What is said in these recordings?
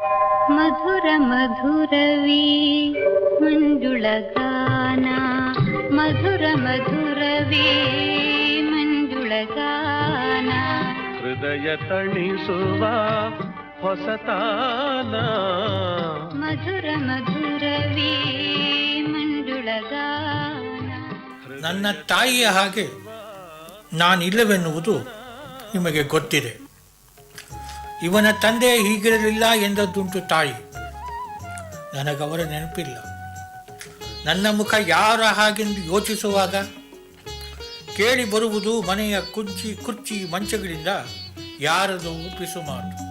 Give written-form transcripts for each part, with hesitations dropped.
ಮಧುರ ಮಧುರವೇ ಮಂಜುಳಗಾನ, ಮಧುರ ಮಧುರವೇ ಮಂಜುಳಗಾನ, ಹೃದಯ ತಣಿಸುವ ಹೊಸತಾನ, ಮಧುರ ಮಧುರವೇ ಮಂಜುಳಗಾನ. ನನ್ನ ತಾಯಿಯ ಹಾಗೆ ನಾನಿಲ್ಲವೆನ್ನುವುದು ನಿಮಗೆ ಗೊತ್ತಿದೆ. ಇವನ ತಂದೆ ಹೀಗಿರಲಿಲ್ಲ ಎಂದದ್ದುಂಟು ತಾಯಿ. ನನಗವರ ನೆನಪಿಲ್ಲ. ನನ್ನ ಮುಖ ಯಾರ ಹಾಗೆಂದು ಯೋಚಿಸುವಾಗ ಕೇಳಿ ಬರುವುದು ಮನೆಯ ಕುರ್ಚಿ ಮಂಚಗಳಿಂದ ಯಾರದು ಪಿಸು ಮಾತು.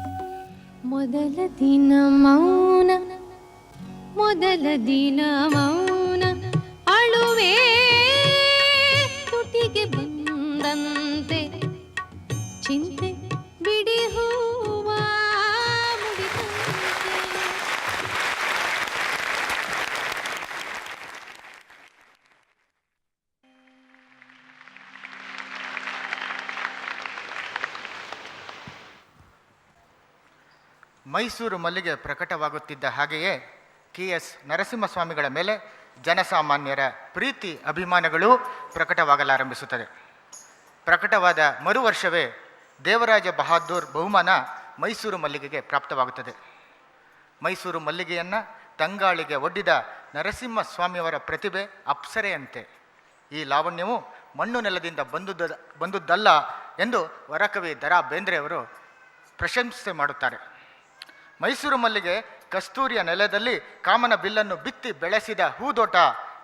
ಮೊದಲ ದಿನ ಮೌನ, ಮೊದಲ ದಿನ ಮೌನ, ಅಳುವೆ ತುಟಿಗೆ ಬಂದಂತೆ, ಚಿಂತೆ ಬಿಡಿ ಹೂವ ಮುಡಿದಂತೆ. ಮೈಸೂರು ಮಲ್ಲಿಗೆ ಪ್ರಕಟವಾಗುತ್ತಿದ್ದ ಹಾಗೆಯೇ KS ನರಸಿಂಹಸ್ವಾಮಿಗಳ ಮೇಲೆ ಜನಸಾಮಾನ್ಯರ ಪ್ರೀತಿ ಅಭಿಮಾನಗಳು ಪ್ರಕಟವಾಗಲಾರಂಭಿಸುತ್ತದೆ. ಪ್ರಕಟವಾದ ಮರು ವರ್ಷವೇ ದೇವರಾಜ ಬಹಾದ್ದೂರ್ ಬಹುಮಾನ ಮೈಸೂರು ಮಲ್ಲಿಗೆಗೆ ಪ್ರಾಪ್ತವಾಗುತ್ತದೆ. ಮೈಸೂರು ಮಲ್ಲಿಗೆಯನ್ನು ತಂಗಾಳಿಗೆ ಒಡ್ಡಿದ ನರಸಿಂಹಸ್ವಾಮಿಯವರ ಪ್ರತಿಭೆ ಅಪ್ಸರೆಯಂತೆ. ಈ ಲಾವಣ್ಯವು ಮಣ್ಣು ನೆಲದಿಂದ ಬಂದುದಲ್ಲ ಎಂದು ವರಕವಿ ದ ರಾ ಬೇಂದ್ರೆಯವರು ಪ್ರಶಂಸೆ ಮಾಡುತ್ತಾರೆ. ಮೈಸೂರು ಮಲ್ಲಿಗೆ ಕಸ್ತೂರಿಯ ನೆಲದಲ್ಲಿ ಕಾಮನ ಬಿಲ್ಲನ್ನು ಬಿತ್ತಿ ಬೆಳೆಸಿದ ಹೂದೋಟ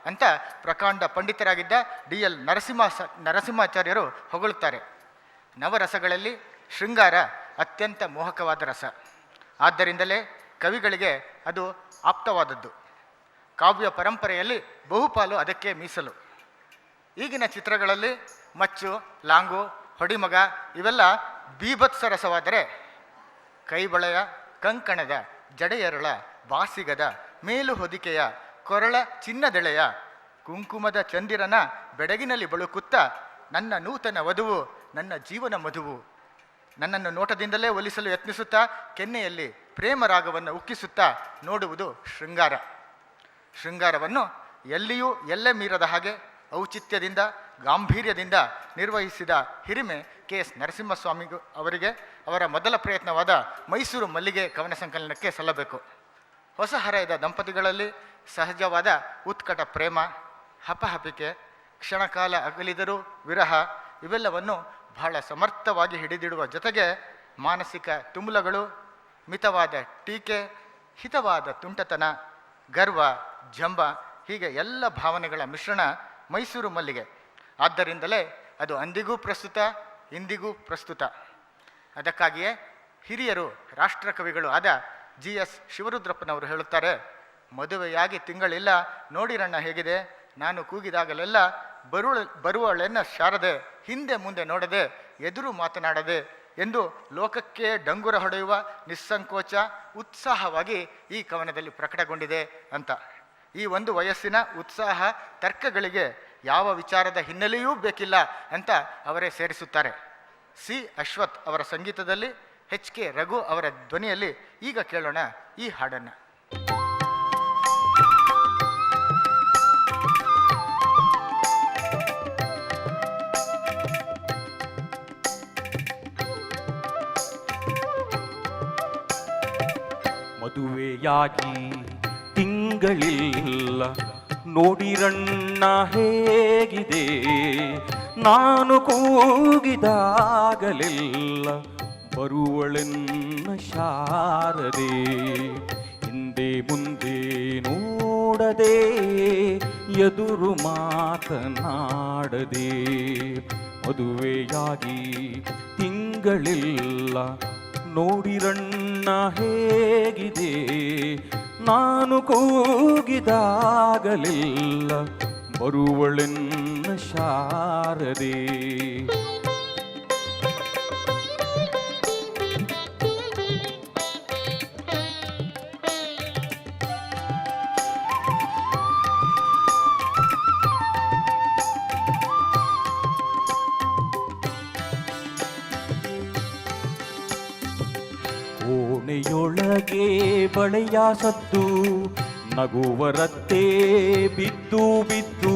ಅಂತ ಪ್ರಕಾಂಡ ಪಂಡಿತರಾಗಿದ್ದ DL ನರಸಿಂಹಾಚಾರ್ಯರು ಹೊಗಳುತ್ತಾರೆ. ನವರಸಗಳಲ್ಲಿ ಶೃಂಗಾರ ಅತ್ಯಂತ ಮೋಹಕವಾದ ರಸ. ಆದ್ದರಿಂದಲೇ ಕವಿಗಳಿಗೆ ಅದು ಆಪ್ತವಾದದ್ದು. ಕಾವ್ಯ ಪರಂಪರೆಯಲ್ಲಿ ಬಹುಪಾಲು ಅದಕ್ಕೆ ಮೀಸಲು. ಈಗಿನ ಚಿತ್ರಗಳಲ್ಲಿ ಮಚ್ಚು, ಲಾಂಗು, ಹೊಡಿಮಗ ಇವೆಲ್ಲ ಬೀಭತ್ಸ ರಸವಾದರೆ, ಕೈಬಳೆಯ, ಕಂಕಣದ, ಜಡೆಯರಳ, ಬಾಸಿಗದ, ಮೇಲು ಹೊದಿಕೆಯ, ಕೊರಳ ಚಿನ್ನದೆಳೆಯ, ಕುಂಕುಮದ ಚಂದಿರನ ಬೆಡಗಿನಲ್ಲಿ ಬಳುಕುತ್ತಾ ನನ್ನ ನೂತನ ವಧುವು, ನನ್ನ ಜೀವನ ಮಧುವು, ನನ್ನನ್ನು ನೋಟದಿಂದಲೇ ಒಲಿಸಲು ಯತ್ನಿಸುತ್ತಾ ಕೆನ್ನೆಯಲ್ಲಿ ಪ್ರೇಮ ರಾಗವನ್ನು ಉಕ್ಕಿಸುತ್ತಾ ನೋಡುವುದು ಶೃಂಗಾರ. ಶೃಂಗಾರವನ್ನು ಎಲ್ಲಿಯೂ ಎಲ್ಲೇ ಮೀರದ ಹಾಗೆ ಔಚಿತ್ಯದಿಂದ, ಗಾಂಭೀರ್ಯದಿಂದ ನಿರ್ವಹಿಸಿದ ಹಿರಿಮೆ KS ನರಸಿಂಹಸ್ವಾಮಿ ಅವರಿಗೆ ಅವರ ಮೊದಲ ಪ್ರಯತ್ನವಾದ ಮೈಸೂರು ಮಲ್ಲಿಗೆ ಕವನ ಸಂಕಲನಕ್ಕೆ ಸಲ್ಲಬೇಕು. ಹೊಸ ಹರೆಯದ ದಂಪತಿಗಳಲ್ಲಿ ಸಹಜವಾದ ಉತ್ಕಟ ಪ್ರೇಮ, ಹಪಹಪಿಕೆ, ಕ್ಷಣಕಾಲ ಅಗಲಿದರೂ ವಿರಹ ಇವೆಲ್ಲವನ್ನು ಬಹಳ ಸಮರ್ಥವಾಗಿ ಹಿಡಿದಿಡುವ ಜೊತೆಗೆ ಮಾನಸಿಕ ತುಮುಲಗಳು, ಮಿತವಾದ ಟೀಕೆ, ಹಿತವಾದ ತುಂಟತನ, ಗರ್ವ, ಜಂಬ ಹೀಗೆ ಎಲ್ಲ ಭಾವನೆಗಳ ಮಿಶ್ರಣ ಮೈಸೂರು ಮಲ್ಲಿಗೆ. ಆದ್ದರಿಂದಲೇ ಅದು ಅಂದಿಗೂ ಪ್ರಸ್ತುತ, ಇಂದಿಗೂ ಪ್ರಸ್ತುತ. ಅದಕ್ಕಾಗಿಯೇ ಹಿರಿಯರು, ರಾಷ್ಟ್ರಕವಿಗಳು ಆದ GS ಶಿವರುದ್ರಪ್ಪನವರು ಹೇಳುತ್ತಾರೆ, ಮದುವೆಯಾಗಿ ತಿಂಗಳಿಲ್ಲ ನೋಡಿರಣ್ಣ ಹೇಗಿದೆ, ನಾನು ಕೂಗಿದಾಗಲೆಲ್ಲ ಬರುವಳೆನ್ನ ಶಾರದೆ, ಹಿಂದೆ ಮುಂದೆ ನೋಡದೆ, ಎದುರು ಮಾತನಾಡದೆ ಎಂದು ಲೋಕಕ್ಕೆ ಡಂಗುರ ಹೊಡೆಯುವ ನಿಸ್ಸಂಕೋಚ ಉತ್ಸಾಹವಾಗಿ ಈ ಕವನದಲ್ಲಿ ಪ್ರಕಟಗೊಂಡಿದೆ ಅಂತ. ಈ ಒಂದು ವಯಸ್ಸಿನ ಉತ್ಸಾಹ ತರ್ಕಗಳಿಗೆ ಯಾವ ವಿಚಾರದ ಹಿನ್ನೆಲೆಯೂ ಬೇಕಿಲ್ಲ ಅಂತ ಅವರೇ ಸೇರಿಸುತ್ತಾರೆ. C. ಅಶ್ವಥ್ ಅವರ ಸಂಗೀತದಲ್ಲಿ HK ರಘು ಅವರ ಧ್ವನಿಯಲ್ಲಿ ಈಗ ಕೇಳೋಣ ಈ ಹಾಡನ್ನು. ಮದುವೆಯಾಗಿ ತಿಂಗಳಿಲ್ಲ ನೋಡಿರಣ್ಣ ಹೇಗಿದೆ, ನಾನು ಕೂಗಿದಾಗಲೆಲ್ಲ ಬರುವಳೆನ್ನ ಶಾರದೆ, ಹಿಂದೆ ಮುಂದೆ ನೋಡದೆ, ಎದುರು ಮಾತನಾಡದೆ, ಮದುವೆಯಾಗಿ ತಿಂಗಳಿಲ್ಲ ನೋಡಿರಣ್ಣ ಹೇಗಿದೆ, ನಾನು ಕೂಗಿದಾಗಲಿಲ್ಲ ಬರುವಳೆನ್ನ ಶಾರದೆ. ಒಳಗೆ ಬಳೆಯ ಸದ್ದು, ನಗುವರತ್ತೆ ಬಿದ್ದು ಬಿದ್ದು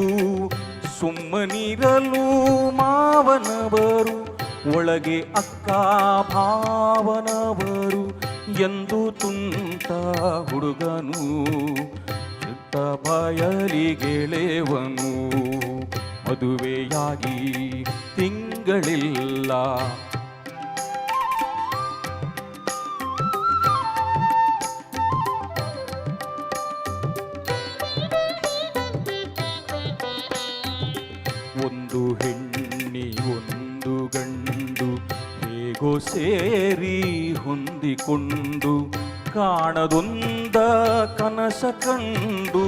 ಸುಮ್ಮನಿರಲು ಮಾವನವರು, ಒಳಗೆ ಅಕ್ಕ ಭಾವನವರು ಎಂದು ತುಂಟ ಹುಡುಗನು ಚಿತ್ತ ಬಯಲಿಗೆಳೆವನು. ಮದುವೆಯಾಗಿ ತಿಂಗಳಿಲ್ಲ, ಒಂದು ಹೆಣ್ಣಿ ಒಂದು ಗಂಡು ಹೇಗೋ ಸೇರಿ ಹೊಂದಿಕೊಂಡು, ಕಾಣದೊಂದ ಕನಸ ಕಂಡು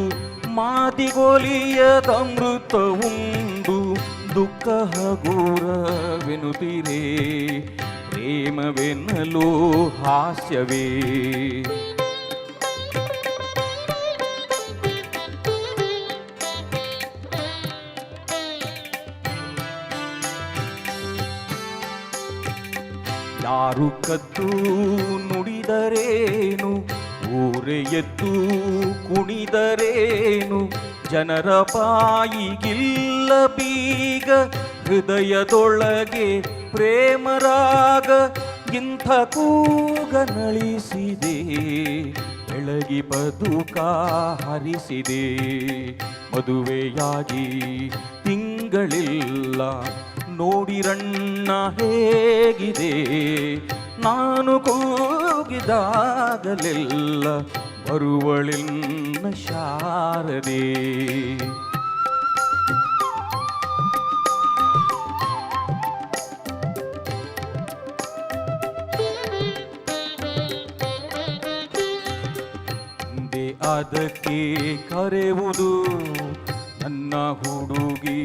ಮಾತಿಗೋಲಿಯದ ಅಮೃತ ಉಂಡು, ದುಃಖ ಹಗುರವೆನುತ್ತಿರೇ ಪ್ರೇಮವೆನ್ನಲು ಹಾಸ್ಯವೇ. ಯಾರು ಕದ್ದು ನುಡಿದರೇನು, ಊರೆ ಎದ್ದು ಕುಣಿದರೇನು, ಜನರ ಬಾಯಿಗಿಲ್ಲ ಬೀಗ, ಹೃದಯದೊಳಗೆ ಪ್ರೇಮರಾಗ ಇಂಥ ಕೂಗ ನಳಿಸಿದೆ, ಬೆಳಗಿ ಬದುಕ ಹರಿಸಿದೆ. ಮದುವೆಯಾಗಿ ತಿಂಗಳಿಲ್ಲ, ನೋಡಿರಣ್ಣ ಹೇಗಿದೆ, ನಾನು ಕೂಗಿದಾಗಲೆಲ್ಲ ಬರುವಳಿನ್ನ ಶಾರದೆ. ಹಿಂದೆ ಅದಕ್ಕೆ ಕರೆಯುವುದು ನನ್ನ ಹುಡುಗಿ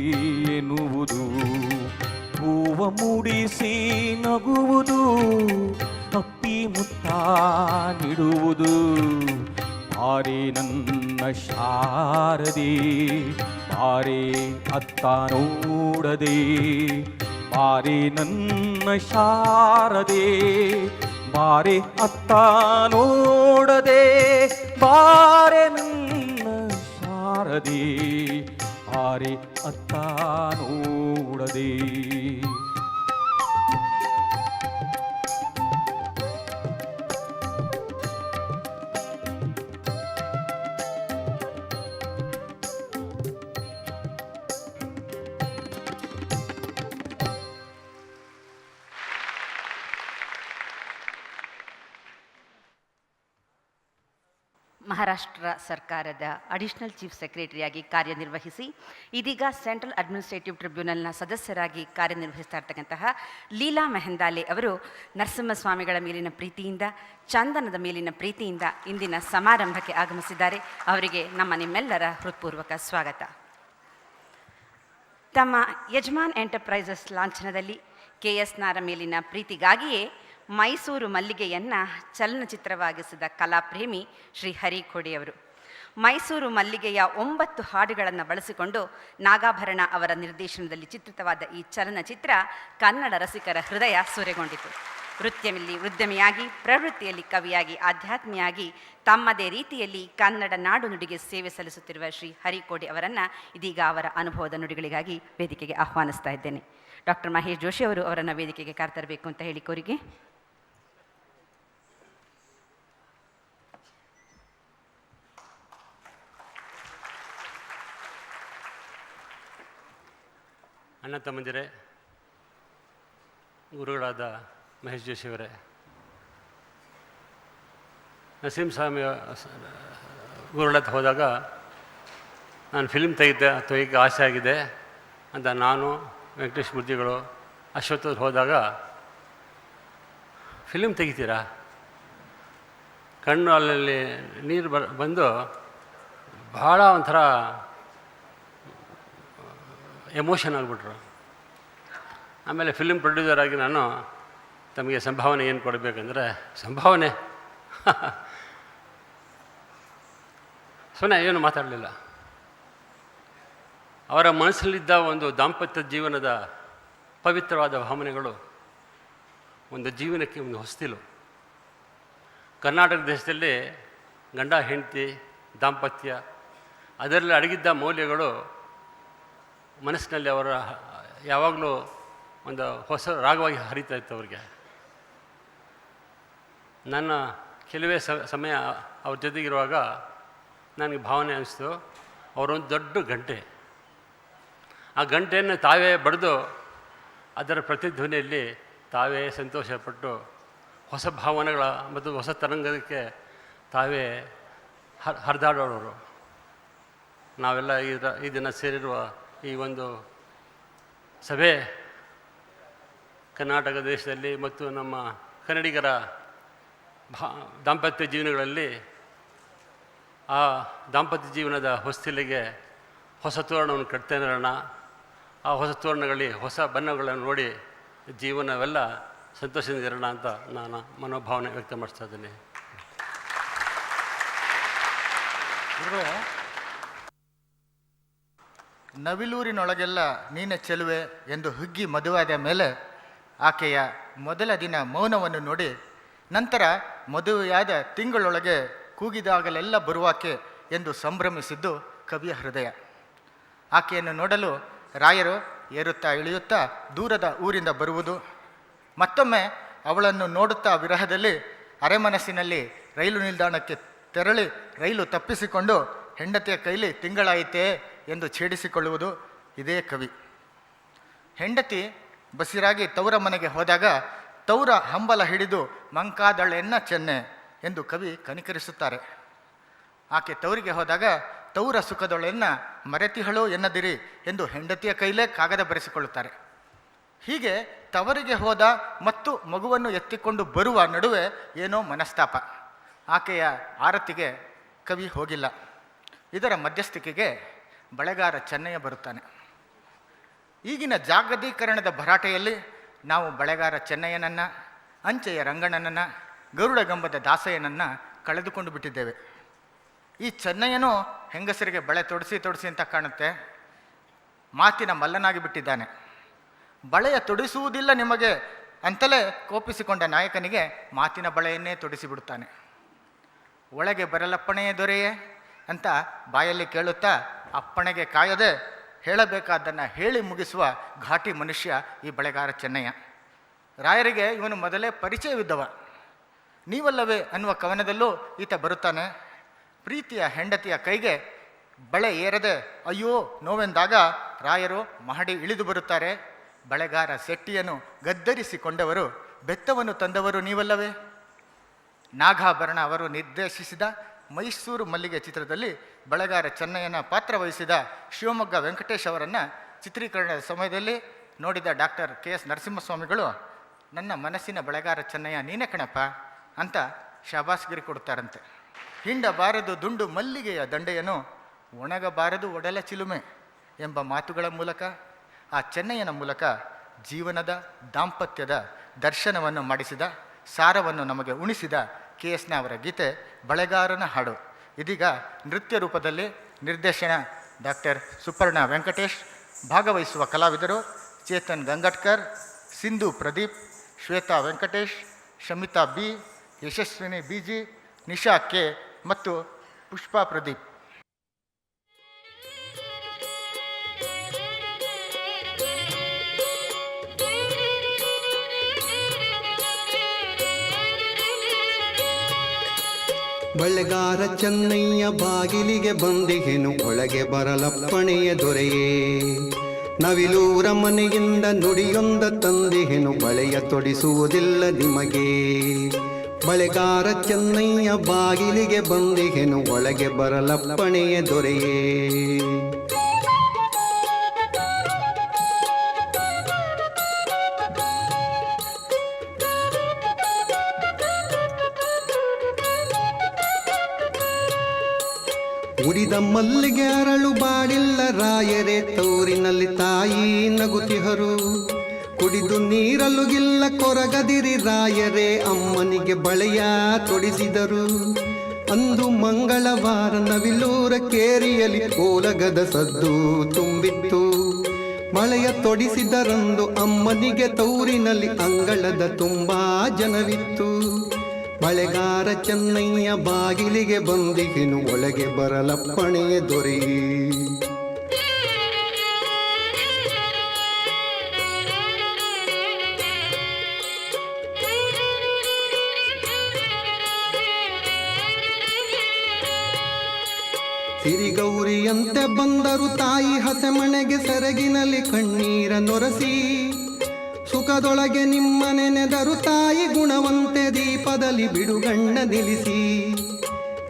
ಎನ್ನುವುದು, ಹೂವ ಮೂಡಿಸಿ ನಗುವುದು, ಅಪ್ಪಿ ಮುತ್ತ ನೀಡುವುದು. ಬಾರೆ ನನ್ನ ಶಾರದೆ, ಬಾರೆ ಅತ್ತ ನೋಡದೆ, ಬಾರೆ ನನ್ನ ಶಾರದೆ, ಬಾರೆ ಅತ್ತ ನೋಡದೆ, ಬಾರೆ ನನ್ನ ಶಾರದೆ, ಬಾರೆ ಅತ್ತ ನೋಡದೆ. ಮಹಾರಾಷ್ಟ್ರ ಸರ್ಕಾರದ ಅಡಿಷನಲ್ ಚೀಫ್ ಸೆಕ್ರೆಟರಿಯಾಗಿ ಕಾರ್ಯನಿರ್ವಹಿಸಿ ಇದೀಗ ಸೆಂಟ್ರಲ್ ಅಡ್ಮಿನಿಸ್ಟ್ರೇಟಿವ್ ಟ್ರಿಬ್ಯುನಲ್ನ ಸದಸ್ಯರಾಗಿ ಕಾರ್ಯನಿರ್ವಹಿಸ್ತಾ ಇರ್ತಕ್ಕಂತಹ ಲೀಲಾ ಮೆಹಂದಾಲೆ ಅವರು ನರಸಿಂಹಸ್ವಾಮಿಗಳ ಮೇಲಿನ ಪ್ರೀತಿಯಿಂದ, ಚಂದನದ ಮೇಲಿನ ಪ್ರೀತಿಯಿಂದ ಇಂದಿನ ಸಮಾರಂಭಕ್ಕೆ ಆಗಮಿಸಿದ್ದಾರೆ. ಅವರಿಗೆ ನಿಮ್ಮೆಲ್ಲರ ಹೃತ್ಪೂರ್ವಕ ಸ್ವಾಗತ. ತಮ್ಮ ಯಜಮಾನ್ ಎಂಟರ್ಪ್ರೈಸಸ್ ಲಾಂಛನದಲ್ಲಿ KS ನಾರ ಮೇಲಿನ ಪ್ರೀತಿಗಾಗಿಯೇ ಮೈಸೂರು ಮಲ್ಲಿಗೆಯನ್ನು ಚಲನಚಿತ್ರವಾಗಿಸಿದ ಕಲಾಪ್ರೇಮಿ ಶ್ರೀ ಹರಿಕೋಡಿಯವರು. ಮೈಸೂರು ಮಲ್ಲಿಗೆಯ 9 ಹಾಡುಗಳನ್ನು ಬಳಸಿಕೊಂಡು ನಾಗಾಭರಣ ಅವರ ನಿರ್ದೇಶನದಲ್ಲಿ ಚಿತ್ರಿತವಾದ ಈ ಚಲನಚಿತ್ರ ಕನ್ನಡ ರಸಿಕರ ಹೃದಯ ಸೂರೆಗೊಂಡಿತು. ವೃತ್ತಿಯಲ್ಲಿ ಉದ್ಯಮಿಯಾಗಿ, ಪ್ರವೃತ್ತಿಯಲ್ಲಿ ಕವಿಯಾಗಿ, ಆಧ್ಯಾತ್ಮಿಯಾಗಿ ತಮ್ಮದೇ ರೀತಿಯಲ್ಲಿ ಕನ್ನಡ ನಾಡು ನುಡಿಗೆ ಸೇವೆ ಸಲ್ಲಿಸುತ್ತಿರುವ ಶ್ರೀ ಹರಿಕೋಡಿ ಅವರನ್ನು ಇದೀಗ ಅವರ ಅನುಭವದ ನುಡಿಗಳಿಗಾಗಿ ವೇದಿಕೆಗೆ ಆಹ್ವಾನಿಸ್ತಾ ಇದ್ದೇನೆ. ಡಾಕ್ಟರ್ ಮಹೇಶ್ ಜೋಶಿ ಅವರು ಅವರನ್ನು ವೇದಿಕೆಗೆ ಕರೆತರಬೇಕು ಅಂತ ಹೇಳಿ ಕೋರಿಗೆ. ಅಣ್ಣ ತಮ್ಮಂದಿರೇ, ಗುರುಗಳಾದ ಮಹೇಶ್ ಜೋಶಿಯವರೇ, ನರಸಿಂಹಸ್ವಾಮಿ ಗುರುಗಳ ಹತ್ರ ಹೋದಾಗ ನಾನು ಫಿಲ್ಮ್ ತೆಗಿಗೆ ಆಸೆ ಆಗಿದೆ ಅಂತ ನಾನು, ವೆಂಕಟೇಶ್ ಮೂರ್ತಿಗಳು, ಅಶ್ವತ್ಥವ್ರು ಹೋದಾಗ, ಫಿಲ್ಮ್ ತೆಗಿತೀರಾ? ಕಣ್ಣು ಅಲ್ಲಲ್ಲಿ ನೀರು ಬಂದು ಭಾಳ ಒಂಥರ ಎಮೋಷನ್ ಆಗಿಬಿಟ್ರು. ಆಮೇಲೆ ಫಿಲ್ಮ್ ಪ್ರೊಡ್ಯೂಸರ್ ಆಗಿ ನಾನು ತಮಗೆ ಸಂಭಾವನೆ ಏನು ಕೊಡಬೇಕಂದ್ರೆ, ಸಂಭಾವನೆ ಸುಮ್ಮನೆ ಏನು ಮಾತಾಡಲಿಲ್ಲ. ಅವರ ಮನಸ್ಸಲ್ಲಿದ್ದ ಒಂದು ದಾಂಪತ್ಯ ಜೀವನದ ಪವಿತ್ರವಾದ ಭಾವನೆಗಳು ಒಂದು ಜೀವನಕ್ಕೆ ಒಂದು ಹೊಸ್ತಿಲು. ಕರ್ನಾಟಕ ದೇಶದಲ್ಲಿ ಗಂಡ ಹೆಂಡತಿ ದಾಂಪತ್ಯ ಅದರಲ್ಲಿ ಅಡಗಿದ್ದ ಮೌಲ್ಯಗಳು ಮನಸ್ಸಿನಲ್ಲಿ ಅವರ ಯಾವಾಗಲೂ ಒಂದು ಹೊಸ ರಾಗವಾಗಿ ಹರಿತಾ ಇತ್ತು ಅವ್ರಿಗೆ. ನನ್ನ ಕೆಲವೇ ಸಮಯ ಅವ್ರ ಜೊತೆಗಿರುವಾಗ ನನಗೆ ಭಾವನೆ ಅನಿಸ್ತು, ಅವರೊಂದು ದೊಡ್ಡ ಗಂಟೆ, ಆ ಗಂಟೆಯನ್ನು ತಾವೇ ಬಡಿದು ಅದರ ಪ್ರತಿಧ್ವನಿಯಲ್ಲಿ ತಾವೇ ಸಂತೋಷಪಟ್ಟು ಹೊಸ ಭಾವನೆಗಳ ಮತ್ತು ಹೊಸ ತರಂಗಕ್ಕೆ ತಾವೇ ಹರಿದಾಡೋರು. ನಾವೆಲ್ಲ ಈ ದಿನ ಸೇರಿರುವ ಈ ಒಂದು ಸಭೆ ಕರ್ನಾಟಕ ದೇಶದಲ್ಲಿ ಮತ್ತು ನಮ್ಮ ಕನ್ನಡಿಗರ ದಾಂಪತ್ಯ ಜೀವನಗಳಲ್ಲಿ ಆ ದಾಂಪತ್ಯ ಜೀವನದ ಹೊಸ್ತಿಲಿಗೆ ಹೊಸ ತೋರಣವನ್ನು ಕಟ್ತೇನೋಣ. ಆ ಹೊಸ ತೋರಣಗಳಲ್ಲಿ ಹೊಸ ಬಣ್ಣಗಳನ್ನು ನೋಡಿ ಜೀವನವೆಲ್ಲ ಸಂತೋಷದಿಂದ ಇರೋಣ ಅಂತ ನಾನು ಮನೋಭಾವನೆ ವ್ಯಕ್ತಪಡಿಸ್ತಾ ಇದ್ದೀನಿ. ನವಿಲೂರಿನೊಳಗೆಲ್ಲ ನೀನೆ ಚೆಲುವೆ ಎಂದು ಹುಗ್ಗಿ ಮದುವಾದ ಮೇಲೆ ಆಕೆಯ ಮೊದಲ ದಿನ ಮೌನವನ್ನು ನೋಡಿ ನಂತರ ಮದುವೆಯಾದ ತಿಂಗಳೊಳಗೆ ಕೂಗಿದಾಗಲೆಲ್ಲ ಬರುವಾಕೆ ಎಂದು ಸಂಭ್ರಮಿಸಿದ್ದು ಕವಿಯ ಹೃದಯ. ಆಕೆಯನ್ನು ನೋಡಲು ರಾಯರು ಏರುತ್ತಾ ಇಳಿಯುತ್ತಾ ದೂರದ ಊರಿಂದ ಬರುವುದು, ಮತ್ತೊಮ್ಮೆ ಅವಳನ್ನು ನೋಡುತ್ತಾ ವಿರಹದಲ್ಲಿ ಅರೆಮನಸ್ಸಿನಲ್ಲಿ ರೈಲು ನಿಲ್ದಾಣಕ್ಕೆ ತೆರಳಿ ರೈಲು ತಪ್ಪಿಸಿಕೊಂಡು ಹೆಂಡತಿಯ ಕೈಲಿ ತಿಂಗಳಾಯಿತೇ ಎಂದು ಛೇಡಿಸಿಕೊಳ್ಳುವುದು ಇದೇ ಕವಿ. ಹೆಂಡತಿ ಬಸಿರಾಗಿ ತೌರ ಮನೆಗೆ ಹೋದಾಗ ತೌರ ಹಂಬಲ ಹಿಡಿದು ಮಂಕಾದಳೆನ್ನ ಚೆನ್ನೆ ಎಂದು ಕವಿ ಕನಿಕರಿಸುತ್ತಾರೆ. ಆಕೆ ತೌರಿಗೆ ಹೋದಾಗ ತೌರ ಸುಖದೊಳೆನ್ನ ಮರೆತಿಹಳು ಎನ್ನದಿರಿ ಎಂದು ಹೆಂಡತಿಯ ಕೈಲೇ ಕಾಗದ ಬರೆಸಿಕೊಳ್ಳುತ್ತಾರೆ. ಹೀಗೆ ತವರಿಗೆ ಹೋದ ಮತ್ತು ಮಗುವನ್ನು ಎತ್ತಿಕೊಂಡು ಬರುವ ನಡುವೆ ಏನೋ ಮನಸ್ತಾಪ. ಆಕೆಯ ಆರತಿಗೆ ಕವಿ ಹೋಗಿಲ್ಲ. ಇದರ ಮಧ್ಯಸ್ಥಿಕೆಗೆ ಬಳೆಗಾರ ಚೆನ್ನಯ್ಯ ಬರುತ್ತಾನೆ. ಈಗಿನ ಜಾಗತೀಕರಣದ ಭರಾಟೆಯಲ್ಲಿ ನಾವು ಬಳೆಗಾರ ಚೆನ್ನಯ್ಯನನ್ನು, ಅಂಚೆಯ ರಂಗಣ್ಣನನ್ನು, ಗರುಡಗಂಬದ ದಾಸಯ್ಯನನ್ನು ಕಳೆದುಕೊಂಡು ಬಿಟ್ಟಿದ್ದೇವೆ. ಈ ಚೆನ್ನಯ್ಯನೂ ಹೆಂಗಸರಿಗೆ ಬಳೆ ತೊಡಿಸಿ ಅಂತ ಕಾಣುತ್ತೆ. ಮಾತಿನ ಮಲ್ಲನಾಗಿ ಬಿಟ್ಟಿದ್ದಾನೆ. ಬಳೆಯ ತೊಡಿಸುವುದಿಲ್ಲ ನಿಮಗೆ ಅಂತಲೇ ಕೋಪಿಸಿಕೊಂಡ ನಾಯಕನಿಗೆ ಮಾತಿನ ಬಳೆಯನ್ನೇ ತೊಡಿಸಿಬಿಡುತ್ತಾನೆ. ಒಳಗೆ ಬರಲಪ್ಪಣೆಯೇ ದೊರೆಯೇ ಅಂತ ಬಾಯಲ್ಲಿ ಕೇಳುತ್ತಾ ಅಪ್ಪಣೆಗೆ ಕಾಯದೆ ಹೇಳಬೇಕಾದ್ದನ್ನು ಹೇಳಿ ಮುಗಿಸುವ ಘಾಟಿ ಮನುಷ್ಯ ಈ ಬಳೆಗಾರ ಚೆನ್ನಯ್ಯ. ರಾಯರಿಗೆ ಇವನು ಮೊದಲೇ ಪರಿಚಯವಿದ್ದವ. ನೀವಲ್ಲವೇ ಅನ್ನುವ ಕವನದಲ್ಲೂ ಈತ ಬರುತ್ತಾನೆ. ಪ್ರೀತಿಯ ಹೆಂಡತಿಯ ಕೈಗೆ ಬಳೆ ಏರದೆ ಅಯ್ಯೋ ನೋವೆಂದಾಗ ರಾಯರು ಮಹಡಿ ಇಳಿದು ಬರುತ್ತಾರೆ. ಬಳೆಗಾರ ಶೆಟ್ಟಿಯನ್ನು ಗದ್ದರಿಸಿಕೊಂಡವರು, ಬೆತ್ತವನ್ನು ತಂದವರು ನೀವಲ್ಲವೇ. ನಾಗಾಭರಣ ಅವರು ನಿರ್ದೇಶಿಸಿದ ಮೈಸೂರು ಮಲ್ಲಿಗೆ ಚಿತ್ರದಲ್ಲಿ ಬಳೆಗಾರ ಚೆನ್ನಯ್ಯನ ಪಾತ್ರ ವಹಿಸಿದ ಶಿವಮೊಗ್ಗ ವೆಂಕಟೇಶ್ ಅವರನ್ನು ಚಿತ್ರೀಕರಣದ ಸಮಯದಲ್ಲಿ ನೋಡಿದ ಡಾಕ್ಟರ್ KS ನರಸಿಂಹಸ್ವಾಮಿಗಳು, ನನ್ನ ಮನಸ್ಸಿನ ಬಳೆಗಾರ ಚೆನ್ನಯ್ಯ ನೀನೇ ಕಣಪ್ಪ ಅಂತ ಶಾಬಾಸ್ಗಿರಿ ಕೊಡ್ತಾರಂತೆ. ಹಿಂಡಬಾರದು ದುಂಡು ಮಲ್ಲಿಗೆಯ ದಂಡೆಯನ್ನು, ಒಣಗಬಾರದು ಒಡಲ ಚಿಲುಮೆ ಎಂಬ ಮಾತುಗಳ ಮೂಲಕ ಆ ಚೆನ್ನಯ್ಯನ ಮೂಲಕ ಜೀವನದ ದಾಂಪತ್ಯದ ದರ್ಶನವನ್ನು ಮಾಡಿಸಿದ, ಸಾರವನ್ನು ನಮಗೆ ಉಣಿಸಿದ KSನ ಅವರ ಗೀತೆ ಬಳೆಗಾರನ ಹಾಡು. ಇದೀಗ ನೃತ್ಯ ರೂಪದಲ್ಲಿ ನಿರ್ದೇಶನ ಡಾಕ್ಟರ್ ಸುಪರ್ಣ ವೆಂಕಟೇಶ್, ಭಾಗವಹಿಸುವ ಕಲಾವಿದರು Chetan ಗಂಗಟ್ಕರ್, Sindhu Pradeep, Shweta Venkatesh, Shamita B, Yashasvini BG, Nisha K ಮತ್ತು ಪುಷ್ಪಾ ಪ್ರದೀಪ್. ಬಳೆಗಾರ ಚೆನ್ನಯ್ಯ ಬಾಗಿಲಿಗೆ ಬಂದಿಗೆನು, ಒಳಗೆ ಬರಲಪ್ಪಣೆಯ ದೊರೆಯೇ. ನವಿಲೂರ ಮನೆಯಿಂದ ನುಡಿಯೊಂದ ತಂದಿಗೆನು, ಬಳೆಯ ತೊಡಿಸುವುದಿಲ್ಲ ನಿಮಗೆ. ಬಳೆಗಾರ ಚೆನ್ನಯ್ಯ ಬಾಗಿಲಿಗೆ ಬಂದಿಗೆನು, ಒಳಗೆ ಬರಲಪ್ಪಣೆಯ ದೊರೆಯೇ. ಉರಿದ ಮಲ್ಲಿಗೆ ಅರಳು ಬಾಡಿಲ್ಲ ರಾಯರೇ, ತೌರಿನಲ್ಲಿ ತಾಯಿ ನಗುತಿಹರು. ಕುಡಿದು ನೀರಲುಗಿಲ್ಲ ಕೊರಗದಿರಿ ರಾಯರೇ, ಅಮ್ಮನಿಗೆ ಬಳೆಯ ತೊಡಿಸಿದರು. ಅಂದು ಮಂಗಳವಾರ ನವಿಲೂರ ಕೇರಿಯಲ್ಲಿ ಓಲಗದ ಸದ್ದು ತುಂಬಿತ್ತು. ಬಳೆಯ ತೊಡಿಸಿದರಂದು ಅಮ್ಮನಿಗೆ ತೌರಿನಲ್ಲಿ ಅಂಗಳದ ತುಂಬಾ ಜನವಿತ್ತು. ಮಳೆಗಾರ ಚೆನ್ನಯ್ಯ ಬಾಗಿಲಿಗೆ ಬಂದಿಗೆನು ಒಳಗೆ ಬರಲಪ್ಪಣೆಯ ದೊರೆ. ಸಿರಿಗೌರಿಯಂತೆ ಬಂದರು ತಾಯಿ ಹಸೆಮಣೆಗೆ ಸೆರಗಿನಲ್ಲಿ ಕಣ್ಣೀರ ನೊರಸಿ. ಸುಖದೊಳಗೆ ನಿಮ್ಮನೆ ನೆನೆದರು ತಾಯಿ ಗುಣವಂತೆ ದೀಪದಲ್ಲಿ ಬಿಡುಗಣ್ಣ ನಿಲ್ಲಿಸಿ.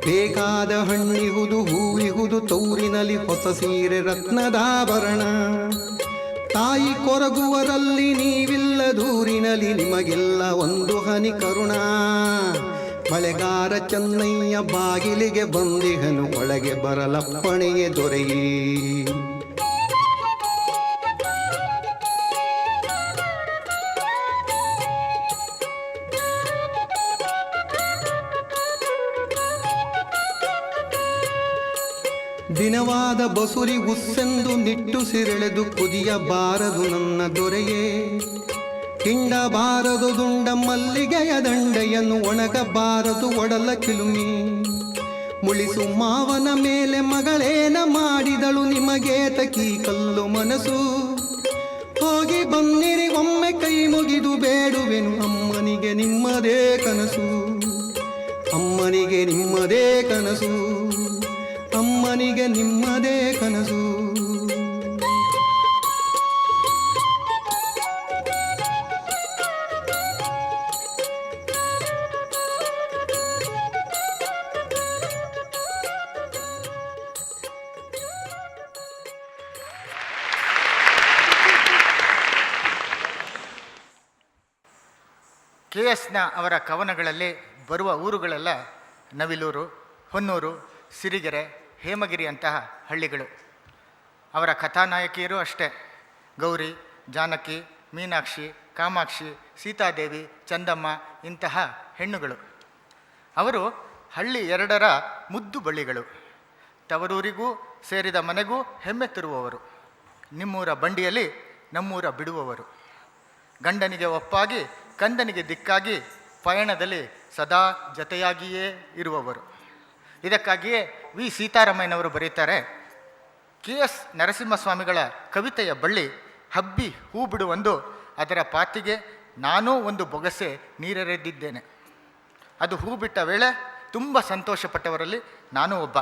ಬೇಕಾದ ಹಣ್ಣಿಹುದು ಹೂವಿಹುದು ತೌರಿನಲ್ಲಿ ಹೊಸ ಸೀರೆ ರತ್ನದಾಭರಣ. ತಾಯಿ ಕೊರಗುವರಲ್ಲಿ ನೀವಿಲ್ಲ ದೂರಿನಲ್ಲಿ ನಿಮಗೆಲ್ಲ ಒಂದು ಹನಿ ಕರುಣ. ಮಳೆಗಾರ ಚೆನ್ನಯ್ಯ ಬಾಗಿಲಿಗೆ ಬಂದಿಹನು ಒಳಗೆ ಬರಲಪ್ಪಣೆಯ ದೊರೆಯೇ. ದಿನವಾದ ಬಸುರಿ ಉಸ್ಸೆಂದು ನಿಟ್ಟುಸಿರೆಳೆದು ಕುದಿಯಬಾರದು ನನ್ನ ದೊರೆಯೇ. ಹಿಂಡಬಾರದು ದುಂಡ ಮಲ್ಲಿಗೆಯ ದಂಡೆಯನ್ನು ಒಣಗಬಾರದು ಒಡಲ ಕಿಲುಮಿ. ಮುಳಿಸು ಮಾವನ ಮೇಲೆ ಮಗಳೇನ ಮಾಡಿದಳು ನಿಮಗೇತಕಿ ಕಲ್ಲು ಮನಸ್ಸು. ಹೋಗಿ ಬನ್ನಿರಿ ಒಮ್ಮೆ ಕೈ ಮುಗಿದು ಬೇಡುವೆನು ಅಮ್ಮನಿಗೆ ನಿಮ್ಮದೇ ಕನಸು. ಅಮ್ಮನಿಗೆ ನಿಮ್ಮದೇ ಕನಸು. ಅಮ್ಮನಿಗೆ ನಿಮ್ಮದೇ ಕನಸು. KS ಅವರ ಕವನಗಳಲ್ಲಿ ಬರುವ ಊರುಗಳೆಲ್ಲ ನವಿಲೂರು, ಹೊನ್ನೂರು, ಸಿರಿಗೆರೆ, ಹೇಮಗಿರಿ ಅಂತಹ ಹಳ್ಳಿಗಳು. ಅವರ ಕಥಾನಾಯಕಿಯರು ಅಷ್ಟೇ. ಗೌರಿ, ಜಾನಕಿ, ಮೀನಾಕ್ಷಿ, ಕಾಮಾಕ್ಷಿ, ಸೀತಾದೇವಿ, ಚಂದಮ್ಮ ಇಂತಹ ಹೆಣ್ಣುಗಳು. ಅವರು ಹಳ್ಳಿ ಎರಡರ ಮುದ್ದು ಬಳ್ಳಿಗಳು. ತವರೂರಿಗೂ ಸೇರಿದ ಮನೆಗೂ ಹೆಮ್ಮೆ ತರುವವರು. ನಿಮ್ಮೂರ ಬಂಡಿಯಲ್ಲಿ ನಮ್ಮೂರ ಬಿಡುವವರು. ಗಂಡನಿಗೆ ಒಪ್ಪಾಗಿ ಕಂದನಿಗೆ ದಿಕ್ಕಾಗಿ ಪಯಣದಲ್ಲಿ ಸದಾ ಜತೆಯಾಗಿಯೇ ಇರುವವರು. ಇದಕ್ಕಾಗಿಯೇ ವಿ ಸೀತಾರಾಮಯ್ಯನವರು ಬರೀತಾರೆ, KS ನರಸಿಂಹಸ್ವಾಮಿಗಳ ಕವಿತೆಯ ಬಳ್ಳಿ ಹಬ್ಬಿ ಹೂ ಬಿಡುವೊಂದು, ಅದರ ಪಾತಿಗೆ ನಾನೂ ಒಂದು ಬೊಗಸೆ ನೀರೆರೆದಿದ್ದೇನೆ. ಅದು ಹೂ ಬಿಟ್ಟ ವೇಳೆ ತುಂಬ ಸಂತೋಷಪಟ್ಟವರಲ್ಲಿ ನಾನೂ ಒಬ್ಬ.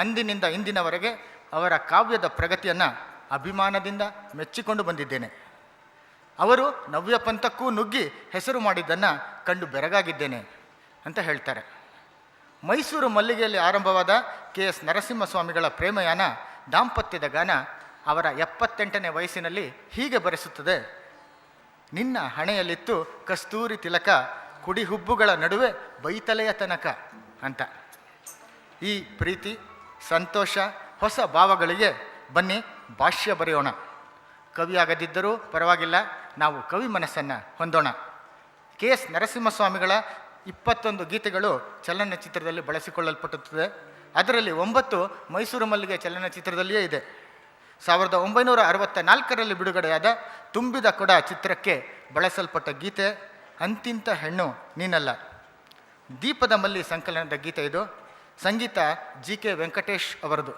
ಅಂದಿನಿಂದ ಇಂದಿನವರೆಗೆ ಅವರ ಕಾವ್ಯದ ಪ್ರಗತಿಯನ್ನು ಅಭಿಮಾನದಿಂದ ಮೆಚ್ಚಿಕೊಂಡು ಬಂದಿದ್ದೇನೆ. ಅವರು ನವ್ಯ ಪಂಥಕ್ಕೂ ನುಗ್ಗಿ ಹೆಸರು ಮಾಡಿದ್ದನ್ನು ಕಂಡು ಬೆರಗಾಗಿದ್ದೇನೆ ಅಂತ ಹೇಳ್ತಾರೆ. ಮೈಸೂರು ಮಲ್ಲಿಗೆಯಲ್ಲಿ ಆರಂಭವಾದ KS ನರಸಿಂಹಸ್ವಾಮಿಗಳ ಪ್ರೇಮಯಾನ ದಾಂಪತ್ಯದ ಗಾನ ಅವರ 78ನೇ ವಯಸ್ಸಿನಲ್ಲಿ ಹೀಗೆ ಬರೆಸುತ್ತದೆ. ನಿನ್ನ ಹಣೆಯಲ್ಲಿತ್ತು ಕಸ್ತೂರಿ ತಿಲಕ, ಕುಡಿ ಹುಬ್ಬುಗಳ ನಡುವೆ ಬೈತಲೆಯ ತನಕ ಅಂತ. ಈ ಪ್ರೀತಿ, ಸಂತೋಷ, ಹೊಸ ಭಾವಗಳಿಗೆ ಬನ್ನಿ ಭಾಷ್ಯ ಬರೆಯೋಣ. ಕವಿಯಾಗದಿದ್ದರೂ ಪರವಾಗಿಲ್ಲ, ನಾವು ಕವಿ ಮನಸ್ಸನ್ನು ಹೊಂದೋಣ. KS ನರಸಿಂಹಸ್ವಾಮಿಗಳ 21 ಗೀತೆಗಳು ಚಲನಚಿತ್ರದಲ್ಲಿ ಬಳಸಿಕೊಳ್ಳಲ್ಪಟ್ಟುತ್ತದೆ. ಅದರಲ್ಲಿ 9 ಮೈಸೂರು ಮಲ್ಲಿಗೆ ಚಲನಚಿತ್ರದಲ್ಲಿಯೇ ಇದೆ. 1964ರಲ್ಲಿ ಬಿಡುಗಡೆಯಾದ ತುಂಬಿದ ಕೊಡ ಚಿತ್ರಕ್ಕೆ ಬಳಸಲ್ಪಟ್ಟ ಗೀತೆ ಅಂತಿಂತ ಹೆಣ್ಣು ನೀನಲ್ಲ. ದೀಪದ ಮಲ್ಲಿ ಸಂಕಲನದ ಗೀತೆ ಇದು. ಸಂಗೀತ GK ವೆಂಕಟೇಶ್ ಅವರದು.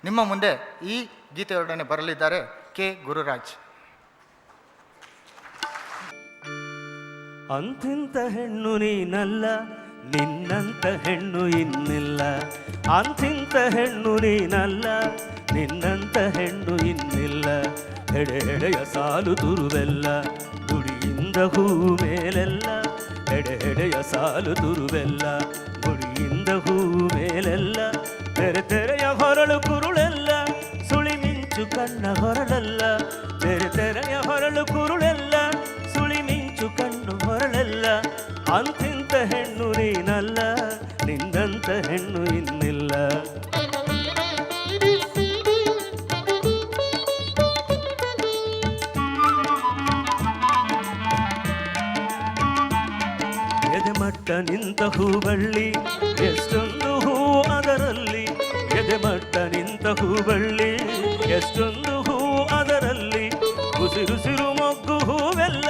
ನಿಮ್ಮ ಮುಂದೆ ಈ ಗೀತೆಯೊಡನೆ ಬರಲಿದ್ದಾರೆ K ಗುರುರಾಜ್. ಅಂತಿಂತ ಹೆಣ್ಣು ನೀನಲ್ಲ, ನಿನ್ನಂತ ಹೆಣ್ಣು ಇನ್ನಿಲ್ಲ. ಅಂತಿಂತ ಹೆಣ್ಣು ನೀನಲ್ಲ, ನಿನ್ನಂತ ಹೆಣ್ಣು ಇನ್ನಿಲ್ಲ. ಎಡೆ ಎಡೆಯ ಸಾಲು ತುರುವೆಲ್ಲ, ಗುಡಿಯಿಂದ ಹೂ ಮೇಲೆಲ್ಲ. ಎಡೆ ಎಡೆಯ ಸಾಲು ತುರುವೆಲ್ಲ, ಗುಡಿಯಿಂದ ಹೂ ಮೇಲೆಲ್ಲ. ತೆರೆ ತೆರೆಯ ಹೊರಳು ಕುರುಳೆಲ್ಲ, ಸುಳಿ ಮಿಂಚು ಕಣ್ಣ ಹೊರಳಲ್ಲ. ತೆರೆ ತೆರೆಯ ಹೊರಳು ಕುರುಳೆಲ್ಲ, ಸುಳಿ ಮಿಂಚು ಕಣ್ಣು ಹೊರಳೆಲ್ಲ. ಅಂತಿಂತ ಹೆಣ್ಣು ನೀನಲ್ಲ, ನಿನ್ನಂತ ಹೆಣ್ಣು ಇನ್ನಿಲ್ಲ. ಎದೆಮಟ್ಟ ನಿಂತ ಹೂಬಳ್ಳಿ, ಎಷ್ಟೊಂದು ಹೂ ಅದರಲ್ಲಿ. ಎದೆಮಟ್ಟ ನಿಂತ ಹೂಬಳ್ಳಿ, ಎಷ್ಟೊಂದು ಹೂ ಅದರಲ್ಲಿ. ಉಸಿರುಸಿರು ಮೊಗ್ಗು ಹೂವೆಲ್ಲ,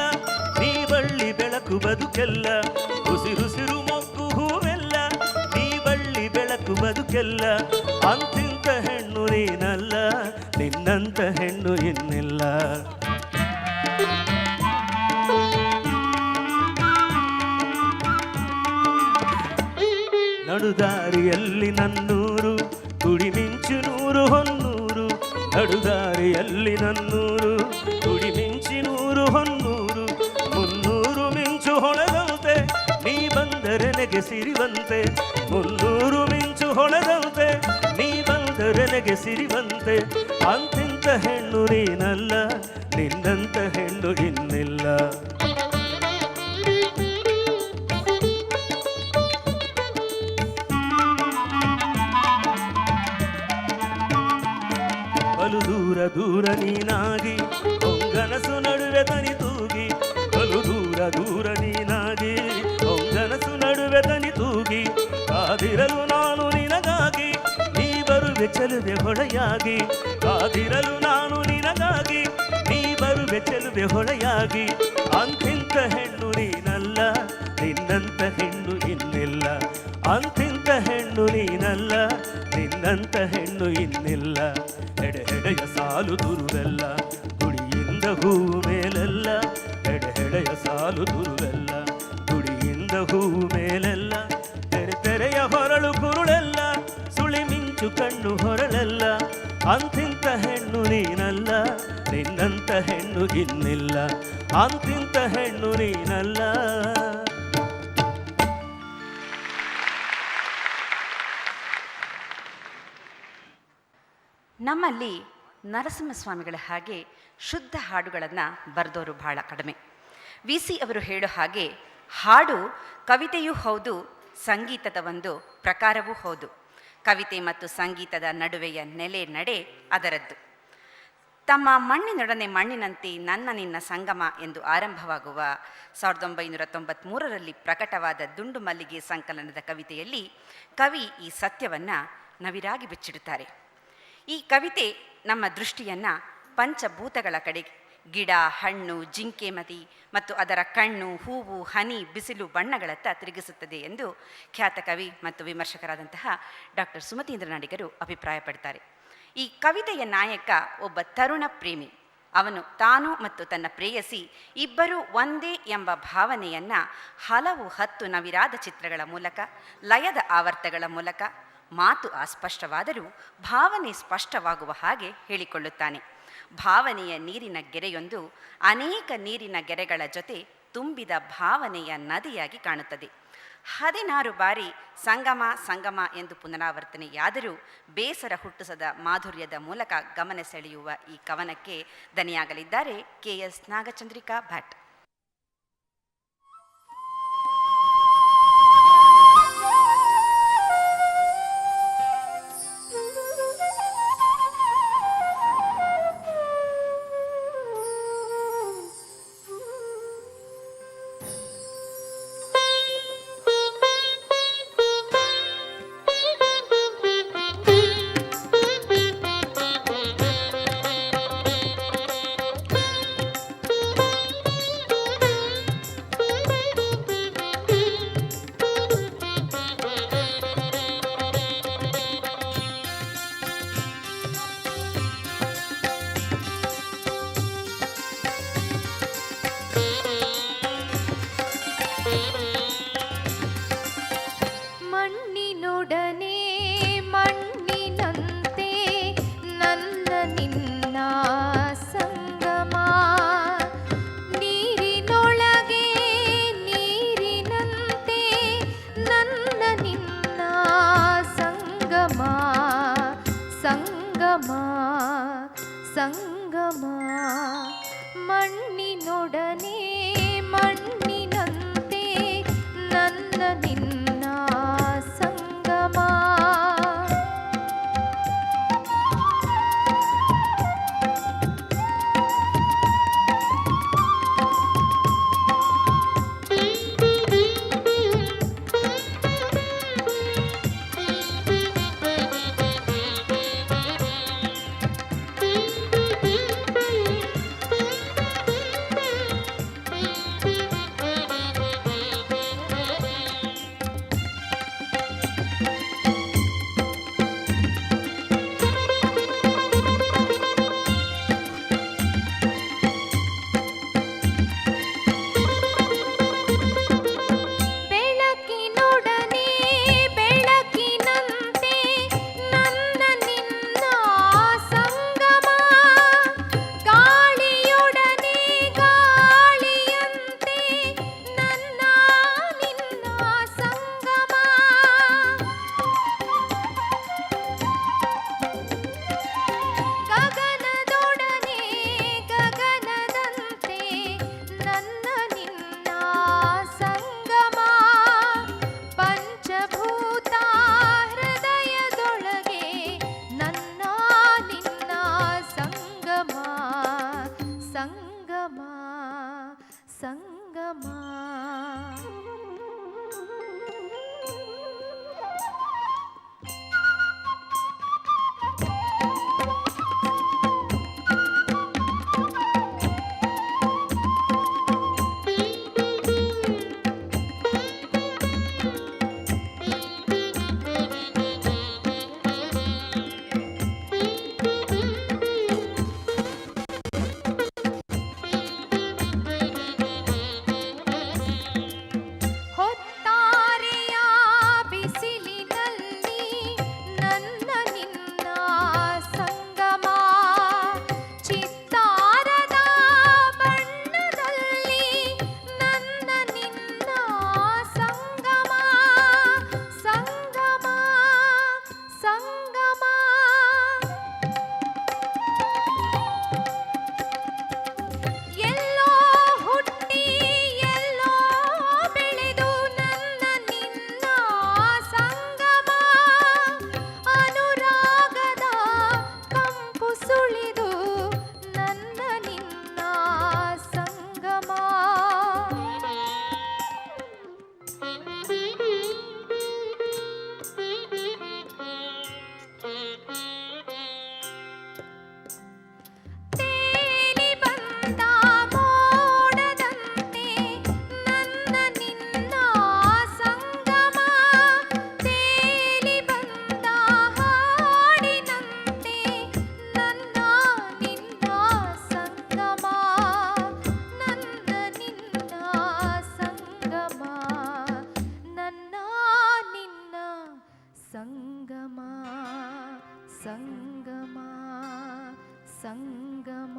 ನೀ ಬಳ್ಳಿ ಬೆಳಕು ಬದುಕೆಲ್ಲ. ಉಸಿರುಸಿರು ಮೊಗ್ಗು ಬೇಕು ಬದುಕೆಲ್ಲ. ಅಂತಿಂತ ಹೆಣ್ಣು ನೀನಲ್ಲ, ನಿನ್ನಂತ ಹೆಣ್ಣು ಇನ್ನಿಲ್ಲ. ನಡುದಾರಿಯಲ್ಲಿ ನನ್ನೂರು, ಗುಡಿ ಮಿಂಚು ನೂರು ಹೊನ್ನೂರು. ನಡುದಾರಿಯಲ್ಲಿ ನನ್ನೂರು, ಗುಡಿ ಮಿಂಚಿ ನೂರು ಹೊನ್ನೂರು. ಮುನ್ನೂರು ಮಿಂಚು ಹೊಳೆದಂತೆ ನೀ ಬಂದರೆ ನೆಗೆ ಸಿರಿವಂತೆ. ಮುನ್ನೂರು ಮಿಂಚು ಹೊಳೆದಂತೆ ನೀ ಬಂದರೆ ನೆಗೆ ಸಿರಿವಂತೆ. ಅಂತಿಂತ ಹೆಣ್ಣು ನೀನಲ್ಲ, ನಿನ್ನಂತ ಹೆಣ್ಣು ಇನ್ನಿಲ್ಲ. ಬಲು ದೂರ ದೂರ ನೀನಾಗಿ ಹೊಂಗನಸು ನಡುವೆ ತನಿ ತೂಗಿ. ಬಲು ದೂರ ದೂರ ನೀನಾಗಿ ಹೊಂಗನಸು ನಡುವೆ ತನಿ ತೂಗಿ. ಕಾದಿರಲು ನಾನು ನಿನಗಾಗಿ, ನೀ ಬರುವೆ ಚೆಲುವೆ ಹೊಳೆಯಾಗಿ. ಕಾದಿರಲು ನಾನು ನಿನಗಾಗಿ, ನೀ ಬರುವೆ ಚೆಲುವೆ ಹೊಳೆಯಾಗಿ. ಅಂತಿಂತ ಹೆಣ್ಣು ನೀನಲ್ಲ, ನಿನ್ನಂತ ಹೆಣ್ಣು ಇನ್ನಿಲ್ಲ. ಅಂತಿಂತ ಹೆಣ್ಣು ನೀನಲ್ಲ, ನಿನ್ನಂತ ಹೆಣ್ಣು ಇನ್ನಿಲ್ಲ. ಎಡೆ ಹೆಡೆಯ ಸಾಲು ತುರುವೆಲ್ಲ, ಗುಡಿಯಿಂದ ಹೂವು ಮೇಲೆಲ್ಲ. ಎಡೆ ಹೆಡೆಯ ಸಾಲು ತುರುವೆಲ್ಲ, ಗುಡಿಯಿಂದ ಹೂವು ಮೇಲೆಲ್ಲ. ತೆರೆ ತೆರೆಯ ಹೊರಳು ಕುರುಳೆಲ್ಲ, ಸುಳಿ ಮಿಂಚು ಕಣ್ಣು ಹೊರಳೆಲ್ಲ. ಅಂತಿಂತ ಹೆಣ್ಣು ನೀನಲ್ಲ, ನಿನ್ನಂತ ಹೆಣ್ಣು ಇನ್ನಿಲ್ಲ. ಅಂತಿಂತ ಹೆಣ್ಣು ನೀನಲ್ಲ. ನಮ್ಮಲ್ಲಿ ನರಸಿಂಹಸ್ವಾಮಿಗಳ ಹಾಗೆ ಶುದ್ಧ ಹಾಡುಗಳನ್ನು ಬರೆದವರು ಬಹಳ ಕಡಿಮೆ. ವಿ ಸಿ ಅವರು ಹೇಳೋ ಹಾಗೆ ಹಾಡು ಕವಿತೆಯೂ ಹೌದು, ಸಂಗೀತದ ಒಂದು ಪ್ರಕಾರವೂ ಹೌದು. ಕವಿತೆ ಮತ್ತು ಸಂಗೀತದ ನಡುವೆಯ ನೆಲೆ ನಡೆ ಅದರದ್ದು. ತಮ್ಮ ಮಣ್ಣಿನೊಡನೆ ಮಣ್ಣಿನಂತೆ ನನ್ನ ನಿನ್ನ ಸಂಗಮ ಎಂದು ಆರಂಭವಾಗುವ 1993ರಲ್ಲಿ ಪ್ರಕಟವಾದ ದುಂಡು ಮಲ್ಲಿಗೆ ಸಂಕಲನದ ಕವಿತೆಯಲ್ಲಿ ಕವಿ ಈ ಸತ್ಯವನ್ನು ನವಿರಾಗಿ ಬಿಚ್ಚಿಡುತ್ತಾರೆ. ಈ ಕವಿತೆ ನಮ್ಮ ದೃಷ್ಟಿಯನ್ನು ಪಂಚಭೂತಗಳ ಕಡೆ, ಗಿಡ, ಹಣ್ಣು, ಜಿಂಕೆ ಮತಿ ಮತ್ತು ಅದರ ಕಣ್ಣು, ಹೂವು, ಹನಿ, ಬಿಸಿಲು, ಬಣ್ಣಗಳತ್ತ ತಿರುಗಿಸುತ್ತದೆ ಎಂದು ಖ್ಯಾತ ಕವಿ ಮತ್ತು ವಿಮರ್ಶಕರಾದಂತಹ ಡಾಕ್ಟರ್ ಸುಮತೀಂದ್ರ ನಾಡಿಗರು ಅಭಿಪ್ರಾಯಪಡ್ತಾರೆ. ಈ ಕವಿತೆಯ ನಾಯಕ ಒಬ್ಬ ತರುಣ ಪ್ರೇಮಿ. ಅವನು ತಾನು ಮತ್ತು ತನ್ನ ಪ್ರೇಯಸಿ ಇಬ್ಬರೂ ಒಂದೇ ಎಂಬ ಭಾವನೆಯನ್ನು ಹಲವು 10 ನವಿರಾದ ಚಿತ್ರಗಳ ಮೂಲಕ, ಲಯದ ಆವರ್ತಗಳ ಮೂಲಕ, ಮಾತು ಅಸ್ಪಷ್ಟವಾದರೂ ಭಾವನೆ ಸ್ಪಷ್ಟವಾಗುವ ಹಾಗೆ ಹೇಳಿಕೊಳ್ಳುತ್ತಾನೆ. ಭಾವನೆಯ ನೀರಿನ ಗೆರೆಯೊಂದು ಅನೇಕ ನೀರಿನ ಗೆರೆಗಳ ಜೊತೆ ತುಂಬಿದ ಭಾವನೆಯ ನದಿಯಾಗಿ ಕಾಣುತ್ತದೆ. 16 ಬಾರಿ ಸಂಗಮ ಸಂಗಮ ಎಂದು ಪುನರಾವರ್ತನೆಯಾದರೂ ಬೇಸರ ಹುಟ್ಟಿಸದ ಮಾಧುರ್ಯದ ಮೂಲಕ ಗಮನ ಸೆಳೆಯುವ ಈ ಕವನಕ್ಕೆ ದನಿಯಾಗಲಿದ್ದಾರೆ KS ನಾಗಚಂದ್ರಿಕಾ ಭಟ್. ಸಂಗಮ ಮಣ್ಣಿನೊಡನೆ ಮಣ್ಣಿನಂತೆ ನನ್ನ ನಿನ್ನ ಸಂಗಮ. ಸಂಗಮ ಸಂಗಮ ಸಂಗಮ